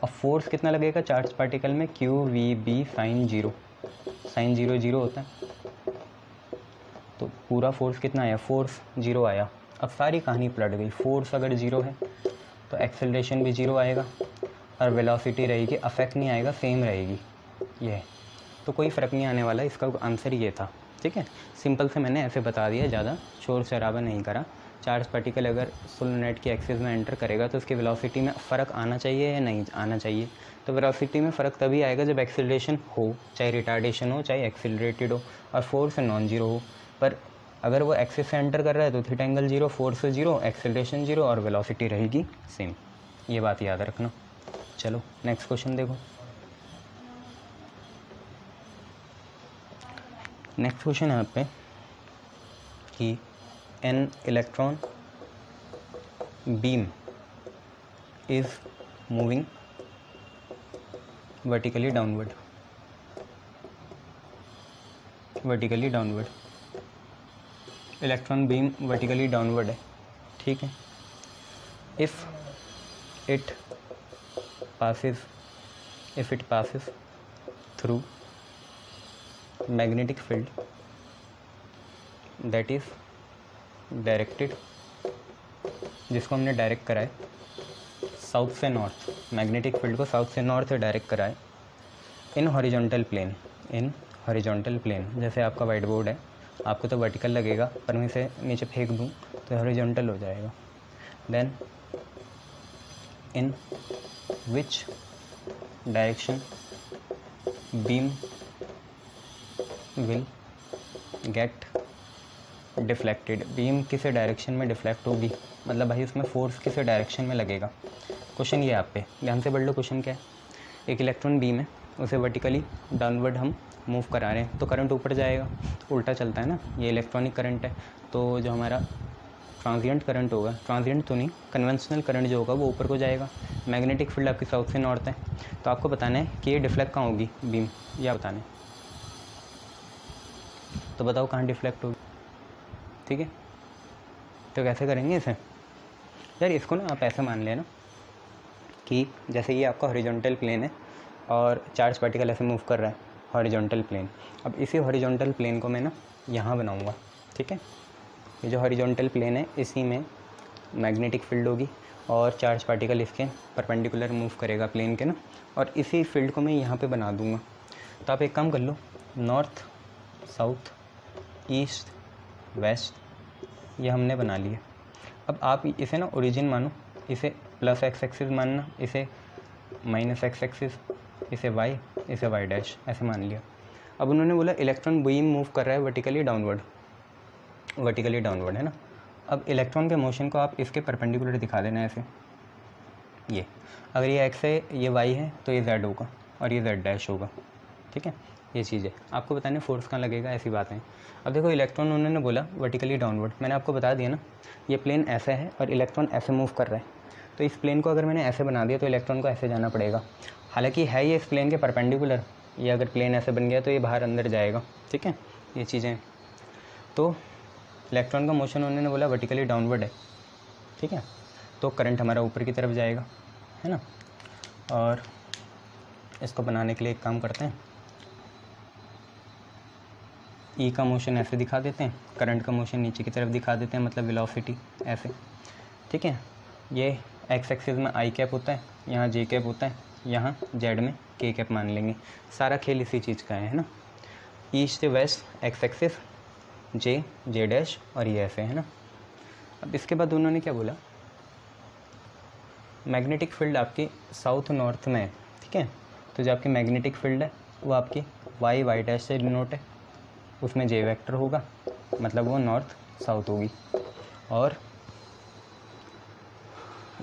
और फोर्स कितना लगेगा चार्ज पार्टिकल में? QVB sin 0 0 होता है। तो पूरा फोर्स कितना आया? फोर्स 0 आया। अब सारी कहानी पलट गई, फोर्स अगर 0 है तो एक्सेलरेशन भी 0 आएगा और वेलोसिटी रहेगी, अफेक्ट नहीं आएगा, सेम रहेगी। ये तो कोई फ़र्क नहीं आने वाला, इसका आंसर ये था, ठीक है। सिंपल से मैंने ऐसे बता दिया, ज़्यादा शोर शराबा नहीं करा। चार्ज पार्टिकल अगर सोलेनॉइड की एक्सिस में एंटर करेगा तो उसकी वेलोसिटी में फ़र्क आना चाहिए या नहीं आना चाहिए? तो वेलोसिटी में फ़र्क तभी आएगा जब एक्सेलरेशन हो, चाहे रिटार्डेशन हो, चाहे एक्सेलरेटेड हो, और फोर्स नॉन जीरो हो। पर अगर वो एक्सिस से एंटर कर रहा है तो थीटा एंगल 0, फोर्स 0, एक्सेलरेशन 0 और वेलोसिटी रहेगी सेम। ये बात याद रखना। चलो नेक्स्ट क्वेश्चन देखो। नेक्स्ट क्वेश्चन है यहाँ पे कि an electron beam is moving vertically downward. Electron beam vertically downward है, ठीक है। If it passes through magnetic field that is directed, जिसको हमने डायरेक्ट करा है साउथ से नॉर्थ, मैग्नेटिक फील्ड को साउथ से नॉर्थ डायरेक्ट करा है इन हॉरिजॉन्टल प्लेन। जैसे आपका वाइट बोर्ड है, आपको तो वर्टिकल लगेगा, पर मैं इसे नीचे फेंक दूँ तो हॉरिजॉन्टल हो जाएगा। Then in which direction beam will get deflected. Beam किस डायरेक्शन में डिफ्लेक्ट होगी, मतलब भाई उसमें फोर्स किस डायरेक्शन में लगेगा। क्वेश्चन ये आप पे ध्यान से पढ़ लो। क्वेश्चन क्या है, एक इलेक्ट्रॉन बीम है, उसे वर्टिकली डाउनवर्ड हम मूव करा रहे हैं, तो करंट ऊपर जाएगा, तो उल्टा चलता है ना, ये इलेक्ट्रॉनिक करंट है, तो जो हमारा ट्रांजिएंट करंट होगा, ट्रांजिएंट तो नहीं, कन्वेंशनल करंट जो होगा वो ऊपर को जाएगा। मैग्नेटिक फील्ड आपकी साउथ से नॉर्थ है, तो आपको बताना है कि ये डिफ्लेक्ट कहाँ होगी बीम, या बताना है, तो बताओ कहाँ डिफ्लेक्ट होगी। ठीक है, तो कैसे करेंगे इसे यार, इसको ना आप ऐसा मान लेना कि जैसे ये आपका हॉरिजॉन्टल प्लेन है और चार्ज पार्टिकल ऐसे मूव कर रहा है, हॉरिजॉन्टल प्लेन। अब इसी हॉरिजॉन्टल प्लेन को मैं ना यहाँ बनाऊँगा, ठीक है। ये जो हॉरिजॉन्टल प्लेन है इसी में मैग्नेटिक फील्ड होगी और चार्ज पार्टिकल इसके परपेंडिकुलर मूव करेगा प्लेन के ना, और इसी फील्ड को मैं यहाँ पे बना दूँगा। तो आप एक काम कर लो, नॉर्थ साउथ ईस्ट वेस्ट ये हमने बना लिया। अब आप इसे ना ओरिजिन मानो, इसे प्लस एक्स एक्सिस मानना, इसे माइनस एक्स एक्सिस, इसे वाई, इसे वाई डैश, ऐसे मान लिया। अब उन्होंने बोला इलेक्ट्रॉन बीम मूव कर रहा है वर्टिकली डाउनवर्ड, वर्टिकली डाउनवर्ड है ना। अब इलेक्ट्रॉन के मोशन को आप इसके परपेंडिकुलर दिखा देना ऐसे, ये अगर ये एक्स है ये वाई है तो ये जेड होगा और ये जेड डैश होगा, ठीक है। ये चीज़ है, आपको बताने फोर्स कहाँ लगेगा, ऐसी बात है। अब देखो इलेक्ट्रॉन उन्होंने बोला वर्टिकली डाउनवर्ड, मैंने आपको बता दिया ना, ये प्लेन ऐसा है और इलेक्ट्रॉन ऐसे मूव कर रहा है, तो इस प्लेन को अगर मैंने ऐसे बना दिया तो इलेक्ट्रॉन को ऐसे जाना पड़ेगा। हालांकि है ये इस प्लेन के परपेंडिकुलर, ये अगर प्लेन ऐसे बन गया तो ये बाहर अंदर जाएगा, ठीक है। ये चीज़ें, तो इलेक्ट्रॉन का मोशन उन्होंने बोला वर्टिकली डाउनवर्ड है, ठीक है, तो करंट हमारा ऊपर की तरफ जाएगा, है ना। और इसको बनाने के लिए एक काम करते हैं, ई का मोशन ऐसे दिखा देते हैं, करंट का मोशन नीचे की तरफ दिखा देते हैं, मतलब वेलोसिटी ऐसे, ठीक है। ये एक्स एक्सिस में आई कैप होता है, यहाँ जे कैप होता है, यहाँ जेड में के कैप मान लेंगे। सारा खेल इसी चीज़ का है ना। ईस्ट से waste x axis, J dash और ये ऐसे है ना। अब इसके बाद उन्होंने क्या बोला, मैग्नेटिक फील्ड आपकी साउथ नॉर्थ में है, ठीक है। तो जो आपकी मैग्नेटिक फील्ड है वो आपकी वाई डैश से डिनोट है, उसमें जे वेक्टर होगा, मतलब वो नॉर्थ साउथ होगी। और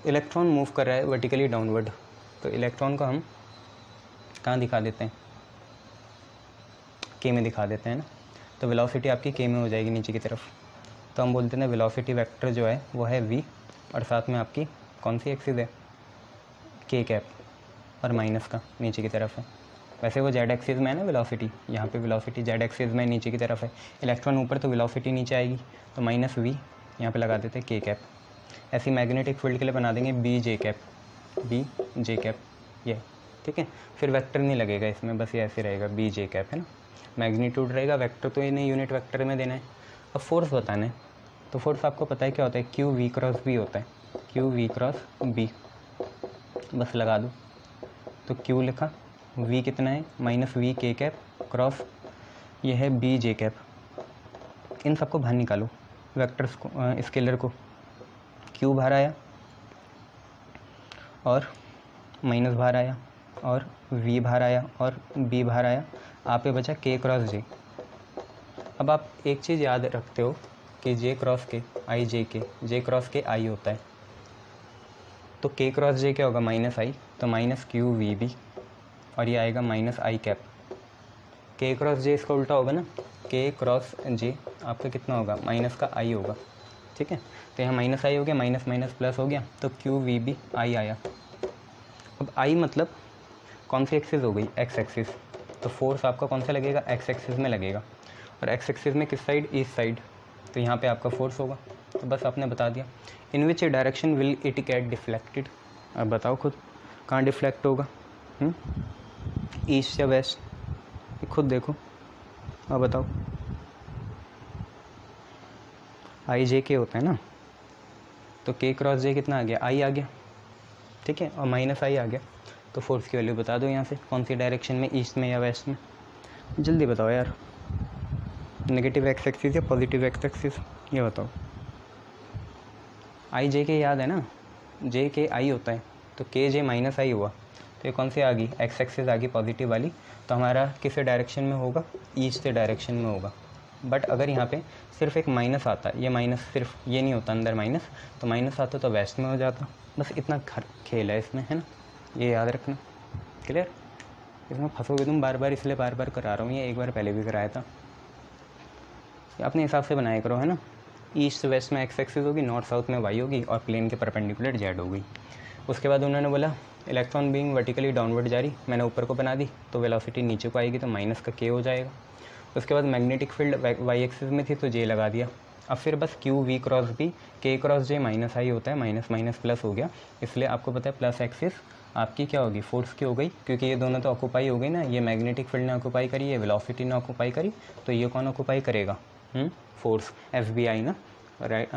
इलेक्ट्रॉन मूव कर रहा है वर्टिकली डाउनवर्ड, तो इलेक्ट्रॉन को हम कहाँ दिखा देते हैं, के में दिखा देते हैं ना। तो वेलोसिटी आपकी के में हो जाएगी नीचे की तरफ, तो हम बोलते हैं वेलोसिटी वेक्टर जो है वो है वी, और साथ में आपकी कौन सी एक्सिस है, के कैप, और माइनस का नीचे की तरफ है। वैसे वो जेड एक्सिस में है ना वेलोसिटी, यहाँ पे वेलोसिटी जेड एक्सिस में नीचे की तरफ है, इलेक्ट्रॉन ऊपर तो वेलोसिटी नीचे आएगी, तो माइनस वी यहाँ पे लगा देते हैं के कैप। ऐसी मैग्नेटिक फील्ड के लिए बना देंगे बी जे कैप, ये ठीक है। फिर वेक्टर नहीं लगेगा इसमें, बस ये ऐसे रहेगा बी जे कैप, है ना। मैग्नीट्यूड रहेगा, वेक्टर तो इन्हें यूनिट वेक्टर में देना है। अब फोर्स बताना है, तो फोर्स आपको पता है क्या होता है, क्यू वी क्रॉस बी होता है, क्यू वी क्रॉस बी, बस लगा दो। तो क्यू लिखा, वी कितना है माइनस वी के कैप क्रॉस ये है बी जे कैप। इन सबको बाहर निकालो, वेक्टर्स को, स्केलर को, क्यू बाहर आया और माइनस बाहर आया और वी बाहर आया और बी बाहर आया, आप पे बचा के क्रॉस जे। अब आप एक चीज़ याद रखते हो कि जे क्रॉस के आई जे के, जे क्रॉस के आई होता है, तो के क्रॉस जे क्या होगा माइनस आई, तो माइनस क्यू वी बी, और ये आएगा माइनस आई कैप। के क्रॉस जे इसका उल्टा होगा ना, के क्रॉस जे आपका कितना होगा, माइनस का आई होगा, ठीक है। तो यहाँ माइनस आई हो गया, माइनस माइनस प्लस हो गया, तो क्यू वी बी आई आया। अब आई मतलब कौन सी एक्सिस हो गई, एक्स एक्सिस, तो फोर्स आपका कौन सा लगेगा, एक्स एक्सिस में लगेगा, और एक्स एक्सिस में किस साइड, ईस्ट साइड, तो यहाँ पे आपका फोर्स होगा। तो बस आपने बता दिया। In which direction will it get deflected, अब बताओ खुद कहाँ डिफ्लेक्ट होगा, ईस्ट या वेस्ट, खुद देखो, अब बताओ। आई जे के होता है ना, तो के क्रॉस जे कितना आ गया, आई आ गया, ठीक है, और माइनस आई आ गया, तो फोर्स की वैल्यू बता दो यहाँ से, कौन सी डायरेक्शन में, ईस्ट में या वेस्ट में, जल्दी बताओ यार। नेगेटिव एक्स एक्सिस या पॉजिटिव एक्स एक्सिस, ये बताओ। आई जे के याद है ना, जे के आई होता है, तो के जे माइनस आई हुआ, तो ये कौन सी आ गई, एक्स एक्सिस आ गई पॉजिटिव वाली, तो हमारा किस डायरेक्शन में होगा, ईस्ट से डायरेक्शन में होगा, बट अगर यहाँ पे सिर्फ एक माइनस आता, ये माइनस सिर्फ ये नहीं होता अंदर माइनस, तो माइनस आता तो वेस्ट में हो जाता। बस इतना खेल है इसमें, है ना, ये याद रखना। क्लियर? इसमें फंसोगे तुम बार बार, इसलिए बार बार करा रहा हूँ, ये एक बार पहले भी कराया था। अपने हिसाब से बनाया करो, है ना। ईस्ट वेस्ट में एक्स एक्सिस होगी, नॉर्थ साउथ में वाई होगी, और प्लेन के परपेंडिकुलर जेड होगी। उसके बाद उन्होंने बोला इलेक्ट्रॉन बीइंग वर्टिकली डाउनवर्ड जा रही, मैंने ऊपर को बना दी, तो वेलोसिटी नीचे को आएगी, तो माइनस का के हो जाएगा। उसके बाद मैग्नेटिक फील्ड वाई एक्सिस में थी, तो जे लगा दिया। अब फिर bus queue we cross B, के क्रॉस जे माइनस आई होता है, माइनस माइनस प्लस हो गया, इसलिए आपको पता है प्लस एक्सिस आपकी क्या होगी, फोर्स की हो गई, क्योंकि ये दोनों तो ऑक्यूपाई हो गई ना, ये मैग्नेटिक फील्ड ने ऑक्यूपाई करी, ये वेलोसिटी ने ऑक्यूपाई करी, तो ये कौन ऑक्यूपाई करेगा, फोर्स, एफ बी आई ना। Right,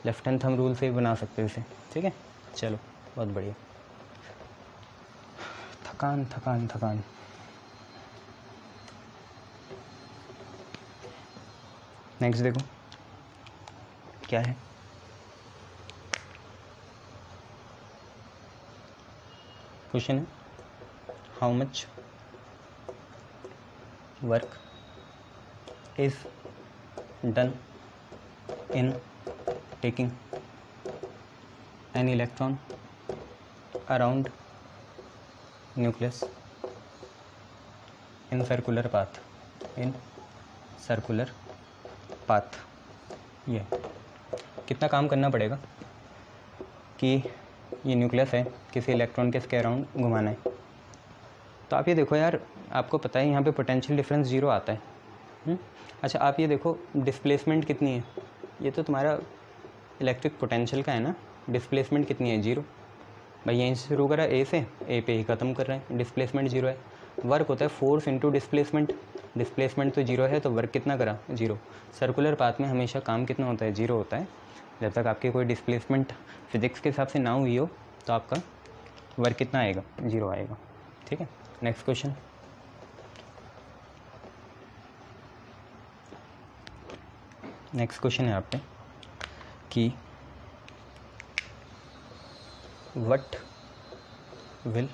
left hand thumb rule से भी बना सकते हो इसे, ठीक है। चलो बहुत बढ़िया। थकान थकान थकान। नेक्स्ट देखो क्या है, क्वेश्चन है how much work is done in taking an electron around nucleus in circular path, ये कितना काम करना पड़ेगा कि ये न्यूक्लियस है, किसी इलेक्ट्रॉन के इसके अराउंड घुमाना है। तो आप ये देखो यार, आपको पता है यहाँ पे पोटेंशियल डिफरेंस 0 आता है। अच्छा आप ये देखो डिस्प्लेसमेंट कितनी है, ये तो तुम्हारा इलेक्ट्रिक पोटेंशियल का है ना, डिस्प्लेसमेंट कितनी है 0। भाई यहीं से शुरू करा ए से, ए पे ही ख़त्म कर रहे हैं, डिस्प्लेसमेंट 0 है। वर्क होता है फोर्स इंटू डिस्प्लेसमेंट, डिस्प्लेसमेंट तो 0 है, तो वर्क कितना करा 0। सर्कुलर पाथ में हमेशा काम कितना होता है 0 होता है, जब तक आपकी कोई डिस्प्लेसमेंट फिजिक्स के हिसाब से ना हुई हो, तो आपका वर्क कितना आएगा 0 आएगा, ठीक है। नेक्स्ट क्वेश्चन, नेक्स्ट क्वेश्चन है आप पे कि what will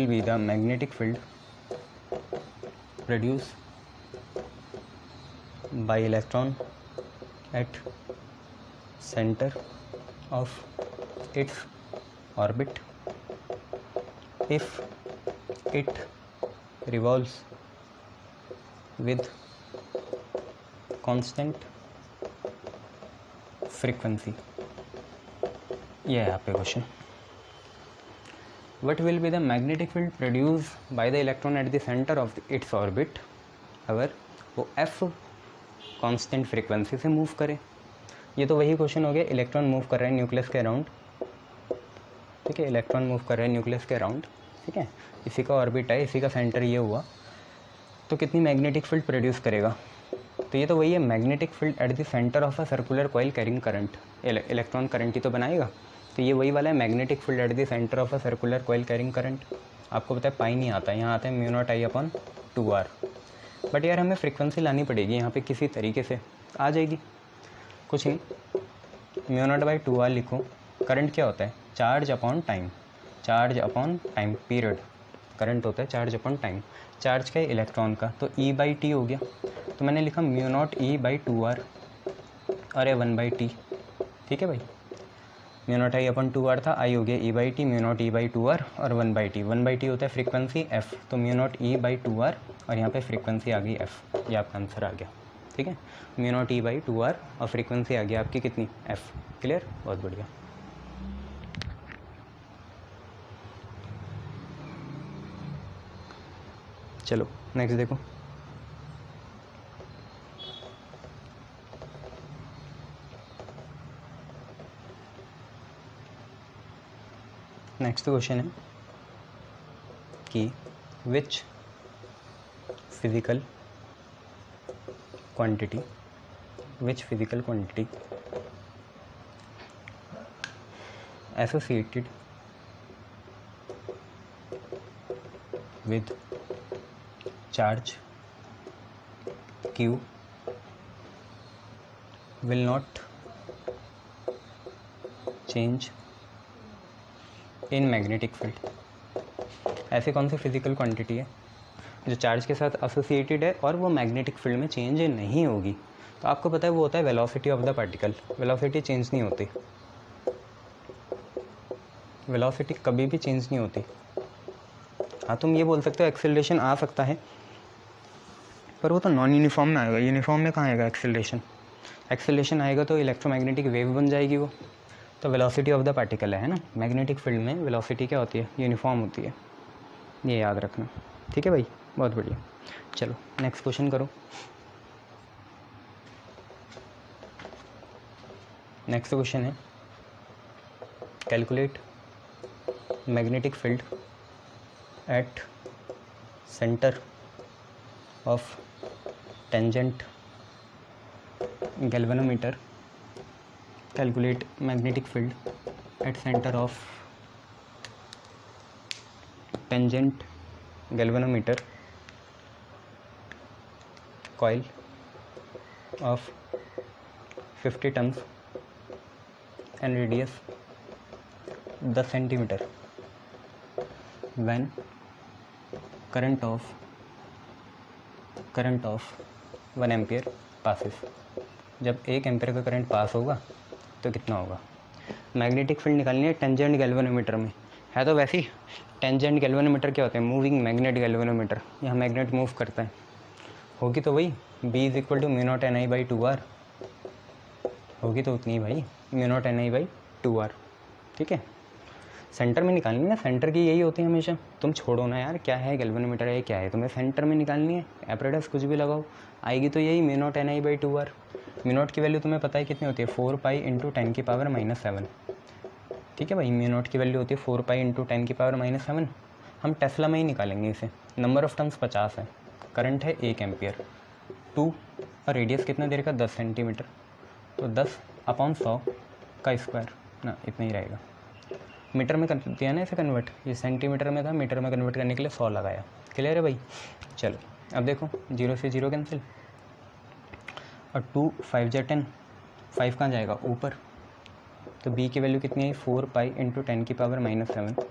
be the magnetic field produce by electron at centre of its orbit if it revolves with constant frequency। ये है आपका question. What will be the magnetic field produced by the electron at the center of its orbit अगर वो f constant frequency से मूव करे। ये तो वही क्वेश्चन हो गया, इलेक्ट्रॉन मूव कर रहे हैं न्यूक्लियस के अराउंड, ठीक है, इलेक्ट्रॉन मूव कर रहे हैं न्यूक्लियस के अराउंड, ठीक है, इसी का ऑर्बिट है, इसी का सेंटर ये हुआ, तो कितनी मैग्नेटिक फील्ड प्रोड्यूस करेगा। तो ये तो वही है, magnetic field at the centre of a circular coil carrying current, electron current ही तो बनाएगा, तो ये वही वाला है, magnetic field at the centre of a circular coil carrying current. आपको पता है पाई नहीं आता, यहाँ आता है mu naught I upon 2r। But यार हमें फ्रीक्वेंसी लानी पड़ेगी यहाँ पे किसी तरीके से, आ जाएगी कुछ नहीं, म्यू नॉट बाई 2r लिखो। करंट क्या होता है, charge upon time, charge upon time period, current होता है चार्ज अपॉन टाइम, चार्ज का इलेक्ट्रॉन का, तो E बाई टी हो गया, तो मैंने लिखा mu naught E by 2r और ये 1/t, ठीक है भाई, mu naught I upon 2r था, आई हो गया E by T, mu naught E by 2r और 1/t, 1/t होता है फ्रीक्वेंसी f, तो mu naught E by 2r और यहाँ पे फ्रीक्वेंसी आ गई f, ये आपका आंसर आ गया, ठीक है, mu not E by 2r और फ्रीक्वेंसी आ गया आपकी कितनी f। क्लियर, बहुत बढ़िया। चलो नेक्स्ट देखो, नेक्स्ट क्वेश्चन है कि which physical quantity associated with charge q will not change in magnetic field ऐसी कौन सी फिजिकल क्वांटिटी है जो चार्ज के साथ एसोसिएटेड है और वो मैग्नेटिक फील्ड में चेंज नहीं होगी? तो आपको पता है वो होता है velocity of the particle. Velocity change नहीं होती, वेलोसिटी कभी भी चेंज नहीं होती। हाँ, तुम ये बोल सकते हो एक्सेलरेशन आ सकता है, पर वो तो नॉन यूनिफॉर्म में आएगा, यूनिफॉर्म में कहाँ आएगा एक्सेलरेशन? एक्सेलरेशन आएगा तो इलेक्ट्रोमैग्नेटिक वेव बन जाएगी वो। तो वेलोसिटी ऑफ द पार्टिकल है ना, मैग्नेटिक फील्ड में वेलोसिटी क्या होती है? यूनिफॉर्म होती है, ये याद रखना। ठीक है भाई, बहुत बढ़िया। चलो नेक्स्ट क्वेश्चन करो। नेक्स्ट क्वेश्चन है calculate magnetic field at centre of tangent galvanometer. Calculate magnetic field at centre of tangent galvanometer coil of 50 tons and radius 10 centimeter when current of 1 ampere passes। जब 1 एम्पियर का करंट पास होगा तो कितना होगा? मैग्नेटिक फील्ड निकालनी है टेंजेंट गैल्वेनोमीटर में। है तो वैसे ही टेंजेंट गैल्वेनोमीटर क्या होते हैं? Moving magnet galvanometer. यहाँ मैग्नेट मूव करता है, होगी तो वही B is equal to mu naught NI/2R होगी तो उतनी भाई, म्यू नॉट NI/2R। ठीक है, सेंटर में निकालनी है, सेंटर की यही होती है हमेशा। तुम छोड़ो ना यार, क्या है गैल्वेनोमीटर है क्या है, तुम्हें सेंटर में निकालनी है। एपरेटस कुछ भी लगाओ, आएगी तो यही mu naught NI/2R। Mu naught की वैल्यू तुम्हें पता है कितनी होती है? 4 पाई इंटू 10 की पावर -7। ठीक है भाई, म्यू नॉट की वैल्यू होती है 4 पाई इंटू 10 की पावर -7। हम टेस्ला में ही निकालेंगे इसे। नंबर ऑफ टर्न्स 50 है, करंट है 1 एम्पियर, 2 और रेडियस कितना दे रखा? 10 सेंटीमीटर। तो 10/100 का स्क्वायर ना, इतना ही रहेगा। मीटर में कर दिया ना इसे कन्वर्ट, ये सेंटीमीटर में था, मीटर में कन्वर्ट करने के लिए 100 लगाया। क्लियर है भाई? चलो अब देखो, 0 से 0 कैंसिल, और 2 5 जा 10, 5 कहाँ जाएगा? ऊपर। तो B की वैल्यू कितनी है? 4 पाई इंटू 10 की पावर -7,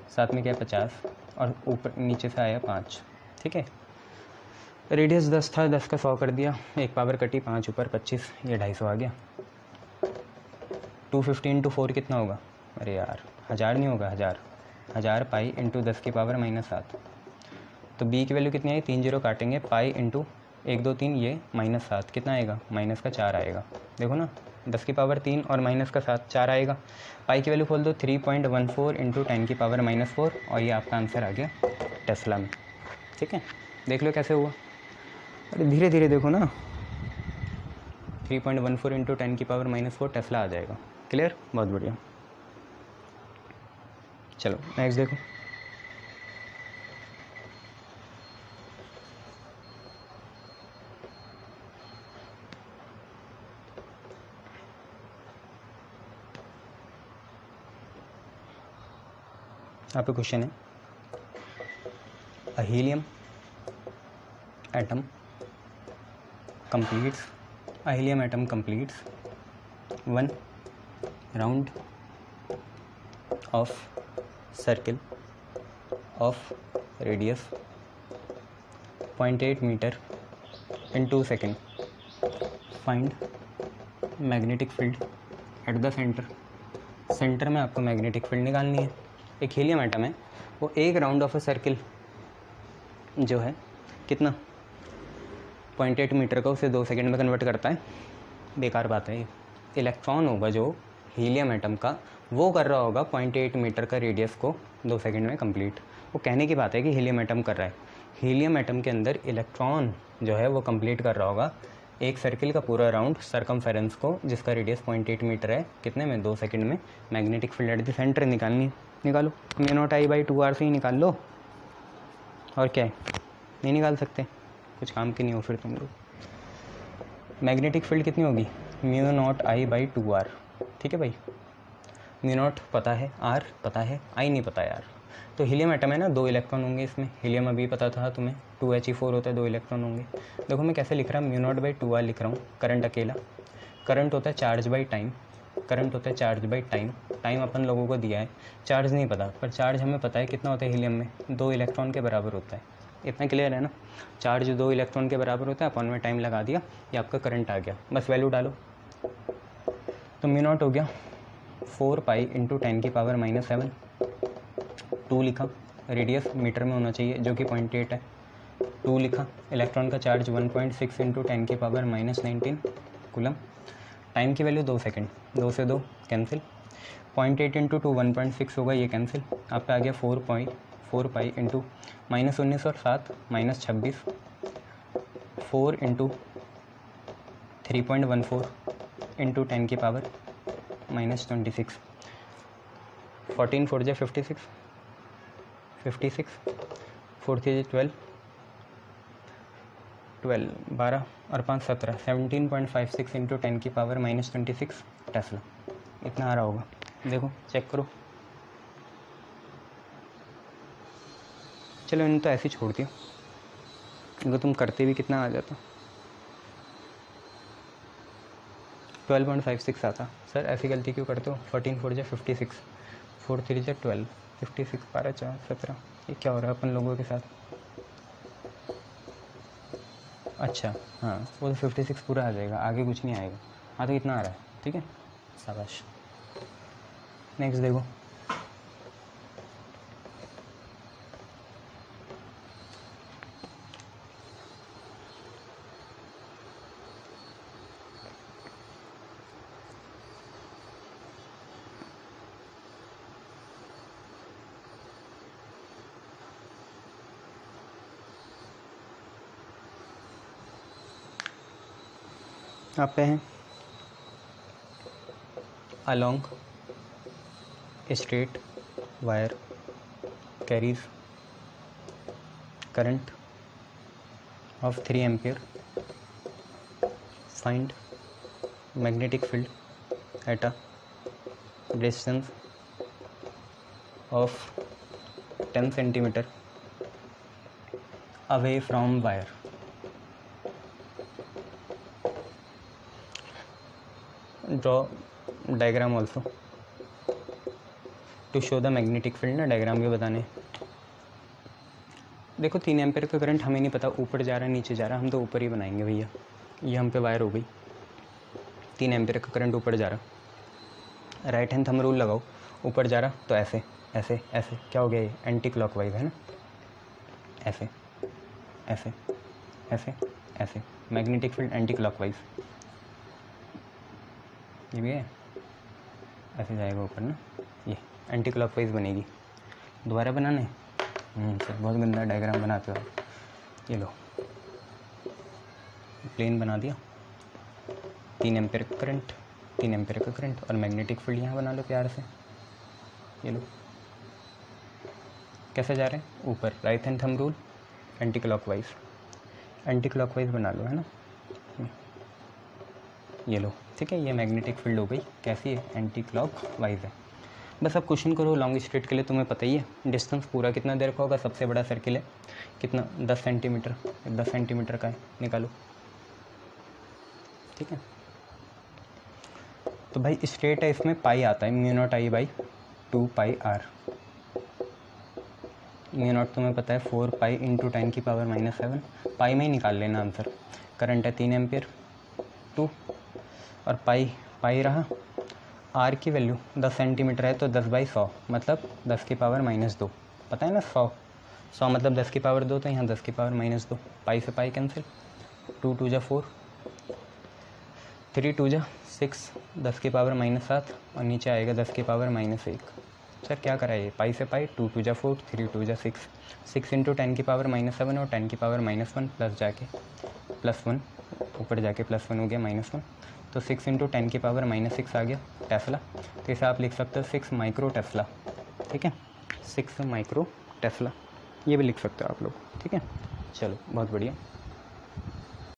साथ में क्या 50, और ऊपर नीचे से आया 5। ठीक है, रेडियस 10 था, 10 का 100 कर दिया, एक पावर कटी, 5 ऊपर 25, ये 250 आ गया। 250 इंटू 4 कितना होगा? अरे यार 1000 नहीं होगा, 1000 पाई इंटू 10 की पावर -7। तो B की वैल्यू कितनी आई? 3 0 काटेंगे, पाई इंटू 1 2 3, ये -7 कितना आएगा? -4 आएगा। देखो ना, 10 की पावर 3 और -7 4 आएगा। पाई की वैल्यू खोल दो, 3.14 इंटू 10 की पावर -4, और ये आपका आंसर आ गया टेस्ला में। ठीक है, देख लो कैसे हुआ। अरे धीरे धीरे देखो ना, 3.14 इंटू 10 की पावर -4 टेस्ला आ जाएगा। क्लियर? बहुत बढ़िया। चलो नेक्स्ट देखो। आपका क्वेश्चन है, अ helium atom completes one round of circle of radius 0.8 meter in 2 seconds. Find magnetic field at the center. Centre में आपको मैग्नेटिक फील्ड निकालनी है। एक हीलियम एटम है, वो एक राउंड ऑफ अ सर्किल जो है कितना 0.8 मीटर का, उसे 2 सेकंड में कन्वर्ट करता है। बेकार बात है ये। इलेक्ट्रॉन होगा जो हीलियम एटम का, वो कर रहा होगा 0.8 मीटर का रेडियस को 2 सेकंड में कंप्लीट। वो कहने की बात है कि हीलियम एटम कर रहा है। हीलियम एटम के अंदर इलेक्ट्रॉन जो है वो कंप्लीट कर रहा होगा एक सर्किल का पूरा राउंड सरकमफेरेंस को, जिसका रेडियस 0.8 मीटर है, कितने में? 2 सेकंड में। Magnetic field at the centre निकालनी है, निकालो। म्यू नॉट I/2R से ही निकाल लो, और क्या है? नहीं निकाल सकते, कुछ काम की नहीं हो फिर तुम लोग। मैग्नेटिक फील्ड कितनी होगी? Mu naught I/2R। ठीक है भाई, म्यू नॉट पता है, R पता है, I नहीं पता यार। तो हीलियम एटम है ना, 2 इलेक्ट्रॉन होंगे इसमें। हीलियम अभी पता था तुम्हें, 2He4 होता है, 2 इलेक्ट्रॉन होंगे। देखो मैं कैसे लिख रहा हूँ, म्यू नॉट/2R लिख रहा हूँ। करंट अकेला, करंट होता है चार्ज बाई टाइम, करंट होता है चार्ज बाई टाइम। टाइम अपन लोगों को दिया है, चार्ज नहीं पता, पर चार्ज हमें पता है कितना होता है हीलियम में, 2 इलेक्ट्रॉन के बराबर होता है। इतना क्लियर है ना, चार्ज 2 इलेक्ट्रॉन के बराबर होता है, अपन में टाइम लगा दिया, ये आपका करंट आ गया, बस वैल्यू डालो। तो म्यू नॉट हो गया 4 पाई इंटू 10 की पावर -7, 2 लिखा, रेडियस मीटर में होना चाहिए जो कि 0.8 है, 2 लिखा, इलेक्ट्रॉन का चार्ज 1.6 इंटू 10 की पावर -19 कूलम, टाइम की वैल्यू 2 सेकेंड, 2 से 2 कैंसिल, 0.8 इंटू 2 1.6 होगा, ये कैंसिल, आप पे आ गया 4 पाई इंटू -19 और 7 -26, 4 इंटू 3.14 इंटू 10 की पावर -26, 14 4 जा 56, 4 3 12, 12 और 5 17, 17.56 इंटू 10 की पावर -26 टेस्ला, इतना आ रहा होगा। देखो चेक करो, चलो इन्हें तो ऐसे ही छोड़ दिया, अगर तुम करते भी कितना आ जाता, 12.56 आता। सर ऐसी गलती क्यों करते हो, 14 4 जा 56, 4 3 जा 12, 56 12 4 17, ये क्या हो रहा है अपन लोगों के साथ। अच्छा हाँ, वो तो 56 पूरा आ जाएगा, आगे कुछ नहीं आएगा। हाँ तो इतना आ रहा है, ठीक है, शाबाश। नेक्स्ट देखो, आप पे हैं along a straight wire carries current of 3 ampere, find magnetic field at a distance of 10 centimeter away from wire. Draw diagram also to show the magnetic field। ना डायग्राम भी बताने। देखो 3 एम्पेयर का करंट हमें नहीं पता ऊपर जा रहा है नीचे जा रहा है, हम तो ऊपर ही बनाएंगे भैया। ये हम पे वायर हो गई, 3 एम्पेयर का करंट ऊपर जा रहा, राइट हैंड थंब रूल लगाओ, ऊपर जा रहा तो ऐसे ऐसे ऐसे, क्या हो गया ये एंटी क्लॉकवाइज है ना, ऐसे ऐसे ऐसे ऐसे, मैग्नेटिक फील्ड एंटी क्लॉकवाइज, ये भी है ऐसे जाएगा ऊपर ना, ये एंटी क्लॉकवाइज बनेगी। दोबारा बनाने सर बहुत गंदा डायग्राम बनाते हो आप। ये लो प्लेन बना दिया, 3 एम्पेयर का करंट, 3 एम्पेयर का करंट और मैग्नेटिक फील्ड यहाँ बना लो प्यार से। ये लो कैसे जा रहे हैं ऊपर, right hand thumb rule anti clockwise बना लो, है ना। ये लो ठीक है, ये मैग्नेटिक फील्ड हो गई, कैसी है एंटी क्लॉकवाइज है। बस अब क्वेश्चन करो लॉन्ग स्ट्रेट के लिए, तुम्हें पता ही है डिस्टेंस पूरा कितना देर का होगा, सबसे बड़ा सर्किल है कितना 10 सेंटीमीटर, 10 सेंटीमीटर का है, निकालो ठीक है। तो भाई स्ट्रेट है, इसमें पाई आता है mu naught I by 2 pi R. Mu naught तुम्हें पता है 4 पाई इंटू 10 की पावर -7, पाई में ही निकाल लेना आंसर। करंट है 3 एम्पियर 2 और पाई रहा, आर की वैल्यू 10 सेंटीमीटर है तो 10/100 मतलब 10 की पावर -2, पता है ना 100 मतलब 10 की पावर 2, तो यहाँ 10 की पावर -2, पाई से पाई कैंसिल, 2 2 जा 4, 3 2 जा 6, 10 की पावर -7 और नीचे आएगा 10 की पावर -1। सर क्या करा ये, पाई से पाई, 2 2 जा 4, 3 2 जा 6, 6 इंटू 10 की पावर -7 और 10 की पावर -1 प्लस जाके +1, ऊपर जाके +1 हो गया -1, तो 6 इंटू 10 की पावर -6 आ गया टेस्ला। तो इसे आप लिख सकते हो 6 माइक्रो टेस्ला, ठीक है, 6 माइक्रो टेस्ला, ये भी लिख सकते हो आप लोग, ठीक है। चलो बहुत बढ़िया।